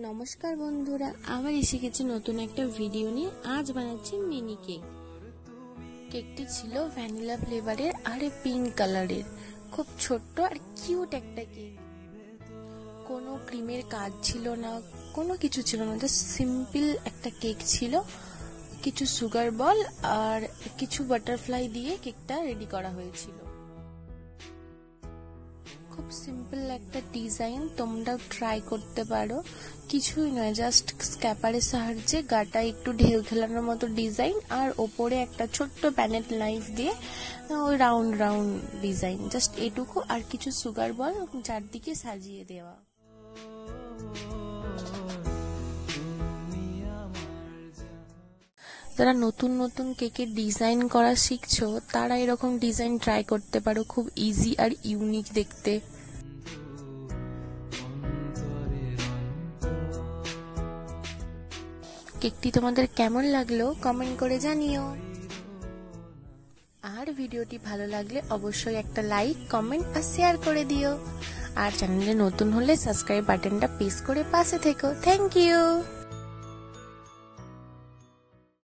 নমস্কার বন্ধুরা, আবার এসে গেছি নতুন একটা ভিডিও নিয়ে। আজ বানাচ্ছি মিনি কেক। কেকটি ছিল ভ্যানিলা ফ্লেভারের আর পিঙ্ক কালারের, খুব ছোট্ট আর কিউট একটা কেক। কোনো ক্রিমের কাজ ছিল না, কোনো কিছু ছিল না, জাস্ট সিম্পল একটা কেক ছিল। কিছু সুগার বল আর কিছু বাটারফ্লাই দিয়ে কেকটা রেডি করা হয়েছিল। খুব সিম্পল একটা ডিজাইন, তোমরা ট্রাই করতে পারো। কিছুই নয়, জাস্ট স্ক্যাপারের সাহায্যে গাটা একটু ঢেউ খেলানোর মতো ডিজাইন, আর ওপরে একটা ছোট্ট প্যানেট নাইফ দিয়ে ওই রাউন্ড রাউন্ড ডিজাইন, জাস্ট এটুকু, আর কিছু সুগার বল চারদিকে সাজিয়ে দেওয়া। যারা নতুন নতুন কেকের ডিজাইন করা শিখছো, তারা এরকম ডিজাইন ট্রাই করতে পারো। খুব ইজি আর ইউনিক দেখতে। কেকটি তোমাদের কেমন লাগলো কমেন্ট করে জানিও। আর ভিডিওটি ভালো লাগলে অবশ্যই একটা লাইক, কমেন্ট আর শেয়ার করে দিও। আর চ্যানেলে নতুন হলে সাবস্ক্রাইব বাটনটা প্রেস করে পাশে থেকো। Thank you.